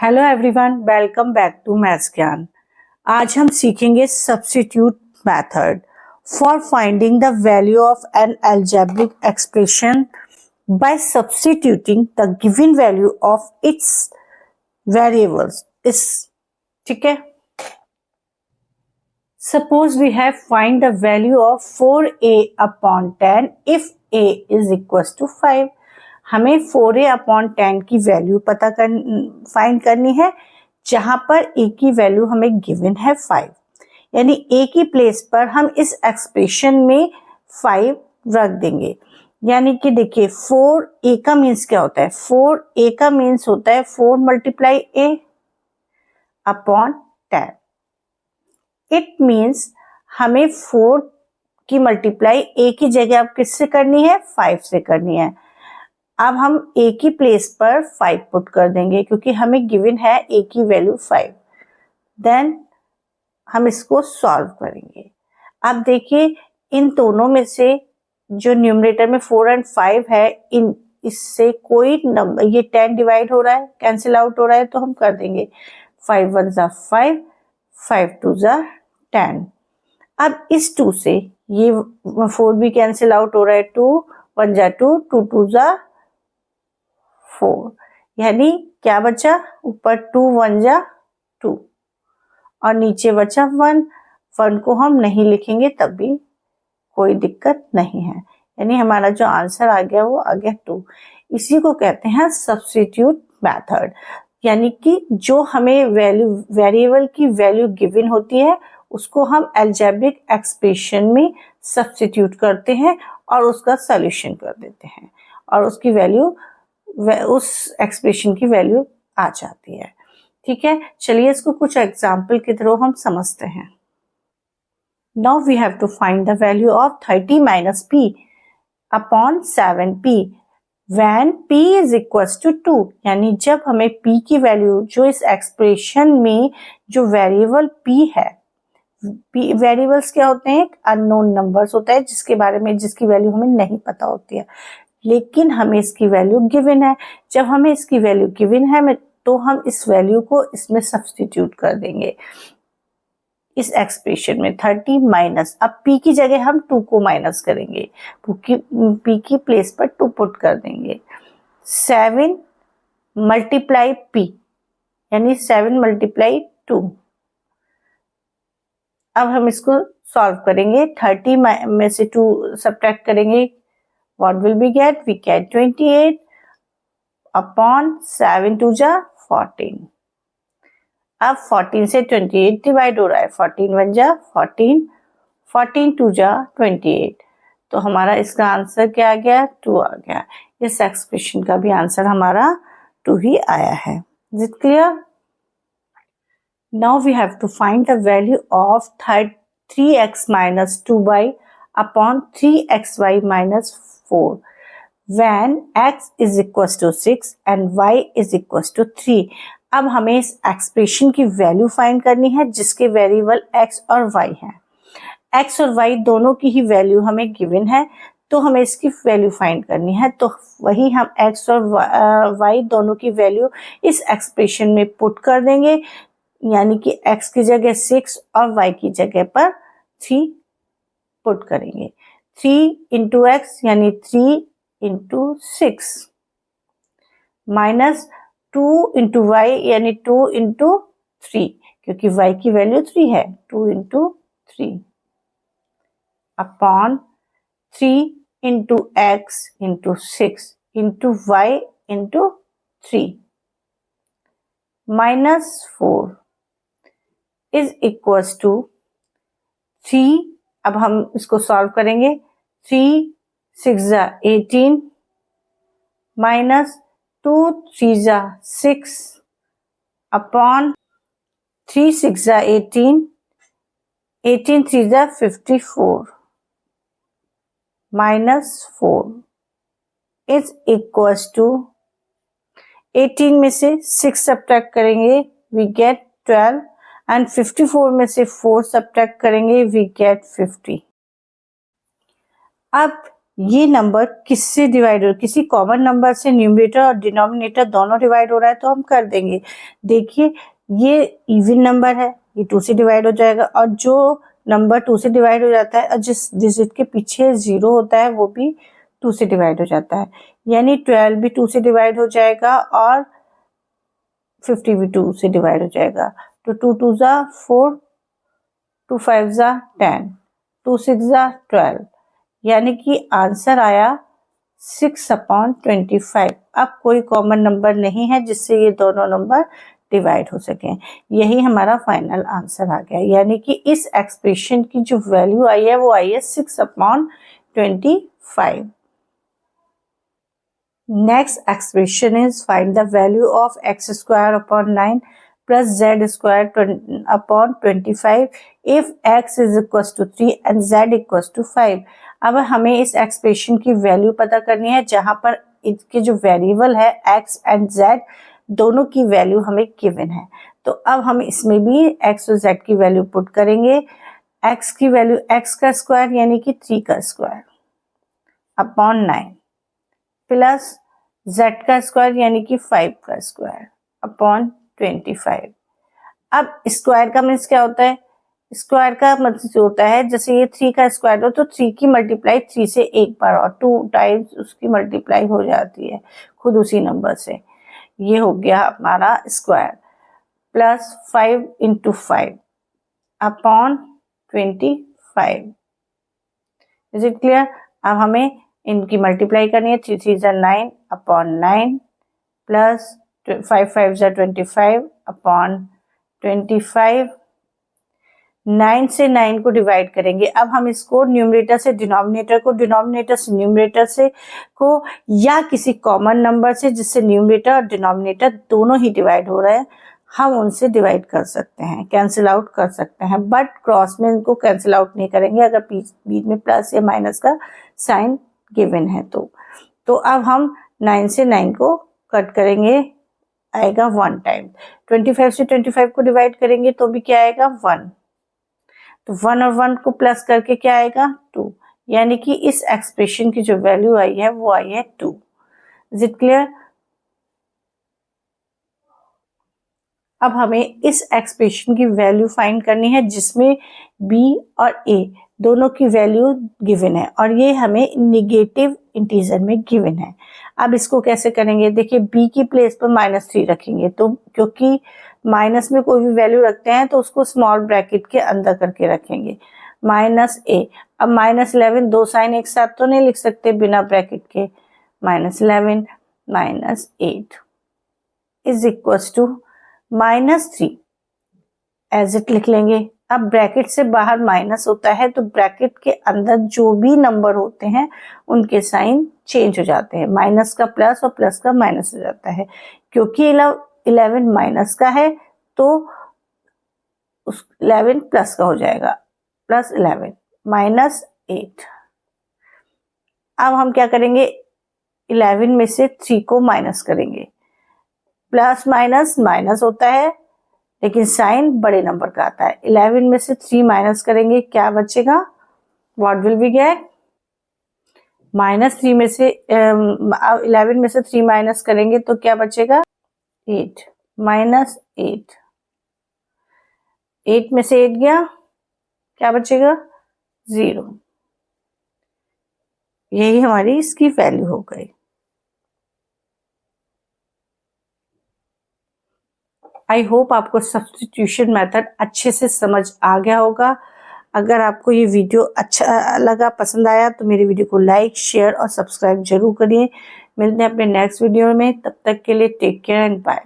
Hello everyone, welcome back to maths Gyan. आज हम सीखेंगे substitute method for finding the value of an algebraic expression by substituting the given value of its variables. ठीक है। Suppose we have find the value of 4a upon 10 if a is equal to 5। हमें 4a upon 10 की value find करनी है, जहां पर a की value हमें गिवन है 5। यानी a की प्लेस पर हम इस एक्सप्रेशन में 5 रख देंगे। यानी कि देखिए 4a का मीन्स क्या होता है, 4a का मीन्स होता है 4 multiply a upon 10। It means हमें 4 की मल्टीप्लाई a की जगह अब किससे करनी है, 5 से करनी है। अब हम a की प्लेस पर 5 पुट कर देंगे क्योंकि हमें गिवन है a की वैल्यू 5। देन हम इसको सॉल्व करेंगे। अब देखिए इन दोनों में से जो न्यूमरेटर में 4 और 5 है, इन इससे कोई नंबर, ये 10 डिवाइड हो रहा है, कैंसिल आउट हो रहा है, तो हम कर देंगे 5 1 जा 5, 5 2 जा 10। अब इस 2 से ये 4 भी कैंसिल आउट हो रहा है, 2 1 जा 2, 2 2 जा 4। यानी क्या बचा, ऊपर 2 1 जा 2 और नीचे बचा 1। 1 को हम नहीं लिखेंगे तब भी कोई दिक्कत नहीं है। यानी हमारा जो आंसर आ गया वो आ गया 2। इसी को कहते हैं सब्स्टिट्यूट मेथड। यानी कि जो हमें वेरिएबल की वैल्यू गिवन होती है उसको हम अलजेब्रिक एक्सप्रेशन में सब्स्टिट्यूट करते हैं और उसका सॉल्यूशन कर देते हैं और उसकी वैल्यू, उस एक्सप्रेशन की वैल्यू आ जाती है। ठीक है, चलिए इसको कुछ एग्जाम्पल के थ्रू हम समझते हैं। Now we have to find the value of 30 minus p upon 7p when p is equals to 2। यानी जब हमें p की वैल्यू, जो इस एक्सप्रेशन में जो वेरिएबल p है, वेरिएबल्स क्या होते हैं, अननोन नंबर्स होता है जिसके बारे में, जिसकी वैल्यू हमें नहीं पता होती है, लेकिन हमें इसकी वैल्यू गिवन है। जब हमें इसकी वैल्यू गिवन है तो हम इस वैल्यू को इसमें सब्स्टिट्यूट कर देंगे इस एक्सप्रेशन में। 30 माइनस, अब p की जगह हम 2 को माइनस करेंगे, p की प्लेस पर 2 पुट कर देंगे। 7 मल्टीप्लाई p यानी 7 मल्टीप्लाई 2। अब हम इसको सॉल्व करेंगे। 30 में से 2 सब्ट्रैक्ट करेंगे, what will be get, we get 28 upon 7 2 जा 14। अब 14 से 28 डिवाइड हो रहा है, 14 1 जा 14, 14 2 जा 28। तो हमारा इसका आंसर क्या आ गया, 2 आ गया। इस एक्सप्रेशन का भी आंसर हमारा 2 ही आया है। Is it clear? Now we have to find the value of 3x minus 2y upon 3xy minus 4 when x is equals to 6 and y is equals to 3। अब हमें इस एक्सप्रेशन की वैल्यू फाइंड करनी है जिसके वेरिएबल x और y हैं। x और y दोनों की ही वैल्यू हमें गिवन है, तो हमें इसकी वैल्यू फाइंड करनी है। तो वही हम x और y दोनों की वैल्यू इस एक्सप्रेशन में पुट कर देंगे। यानी कि x की जगह 6 और y की जगह पर 3 पुट करेंगे। 3 इंटू एक्स यानी 3 इंटू 6 माइनस 2 इंटू वाई यानी 2 इंटू 3, क्योंकि y की वैल्यू 3 है, 2 into 3 upon 3 into x into 6 into y into 3 minus 4 is equals to 3। अब हम इसको सॉल्व करेंगे। 3 6 जा 18 माइनस 2 3 जा 6 अपॉन 3 6 जा 18, 18 3 जा 54 माइनस 4 इज इक्वल्स टू 18 में से 6 सब्ट्रैक्ट करेंगे, वी गेट 12 एंड 54 में से 4 सब्ट्रैक्ट करेंगे, वी गेट 50। अब ये नंबर किससे डिवाइड हो, किसी कॉमन नंबर से न्यूमरेटर और डिनोमिनेटर दोनों डिवाइड हो रहा है तो हम कर देंगे। देखिए ये इवन नंबर है, ये 2 से डिवाइड हो जाएगा, और जो नंबर 2 से डिवाइड हो जाता है और जिस डिजिट के पीछे 0 होता है वो भी 2 से डिवाइड हो जाता है, यानी 12 भी 2 से डिवाइड हो जाएगा और 50 भी 2 से डिवाइड हो जाएगा। तो 2 2 जा 4, 2 5 जा 10, 2 6 जा 12, यानी कि आंसर आया 6/25। अब कोई कॉमन नंबर नहीं है जिससे ये दोनों नंबर डिवाइड हो सकें। यही हमारा फाइनल आंसर आ गया, यानी कि इस एक्सप्रेशन की जो वैल्यू आई है वो आई है 6/25। Next expression is find the value of x² 9 + z² 25 if x = 3 and z = 5। अब हमें इस एक्सप्रेशन की वैल्यू पता करनी है जहां पर इसके जो वेरिएबल है x एंड z दोनों की वैल्यू हमें गिवन है। तो अब हम इसमें भी x और z की वैल्यू पुट करेंगे। x की वैल्यू x का स्क्वायर यानी कि 3 का स्क्वायर अपॉन 9 प्लस z का स्क्वायर यानी कि 5 का स्क्वायर अपॉन 25। अब स्क्वायर का मीन्स क्या होता है, स्क्वायर का मतलब होता है जैसे ये 3 का स्क्वायर हो तो 3 की मल्टीप्लाई 3 से एक बार और 2 टाइम्स उसकी मल्टीप्लाई हो जाती है खुद उसी नंबर से। ये हो गया हमारा square plus 5 × 5 upon 25। Is it clear? अब हमें इनकी मल्टीप्लाई करनी है। 3 3 = 9 अपॉन 9 प्लस 5 5 = 25 अपॉन 25। 9 से 9 को डिवाइड करेंगे। अब हम इसको न्यूमरेटर से डिनोमिनेटर को, डिनोमिनेटर से न्यूमरेटर से को, या किसी कॉमन नंबर से जिससे न्यूमरेटर और डिनोमिनेटर दोनों ही डिवाइड हो रहे हैं, हम उनसे डिवाइड कर सकते हैं, कैंसिल आउट कर सकते हैं, बट क्रॉस में इनको कैंसिल आउट नहीं करेंगे अगर बीच में प्लस या माइनस का साइन गिवन है तो अब हम 9 से 9 को कट करेंगे, आएगा 1 टाइम। 25 से 25 को डिवाइड करेंगे तो भी क्या आएगा 1, तो 1 और 1 को प्लस करके क्या आएगा 2, यानी कि इस एक्सप्रेशन की जो वैल्यू आई है वो आई है 2। Is it clear? अब हमें इस एक्सप्रेशन की वैल्यू फाइंड करनी है जिसमें b और a दोनों की वैल्यू गिवन है और ये हमें नेगेटिव इंटीजर में गिवन है। अब इसको कैसे करेंगे, देखिए b की प्लेस पर -3 रखेंगे, तो क्योंकि माइनस में कोई भी वैल्यू रखते हैं तो उसको स्मॉल ब्रैकेट के अंदर करके रखेंगे। -a, अब -11 दो साइन एक साथ तो नहीं लिख सकते बिना ब्रैकेट के, -11 -8 is equal to -3 as it लिख लेंगे। अब ब्रैकेट से बाहर माइनस होता है तो ब्रैकेट के अंदर जो भी नंबर होते हैं उनके साइन चेंज हो जाते हैं, माइनस का प्लस और प्लस का माइनस हो जाता है। क्योंकि 11 माइनस का है तो उस 11 प्लस का हो जाएगा, +11 -8। अब हम क्या करेंगे, 11 में से 3 को माइनस करेंगे, प्लस माइनस माइनस होता है लेकिन साइन बड़े नंबर का आता है। 11 में से 3 माइनस करेंगे, क्या बचेगा, व्हाट विल बी गेट, -3 में से 11 में से 3 माइनस करेंगे तो क्या बचेगा 8, -8, 8 में से 8 गया, क्या बचेगा 0। यही हमारी इसकी वैल्यू हो गई। आई होप आपको सब्स्टिट्यूशन मेथड अच्छे से समझ आ गया होगा। अगर आपको ये वीडियो अच्छा लगा, पसंद आया तो मेरी वीडियो को लाइक, शेयर और सब्सक्राइब जरूर करिए। मिलते हैं अपने नेक्स्ट वीडियो में, तब तक के लिए टेक केयर एंड बाय।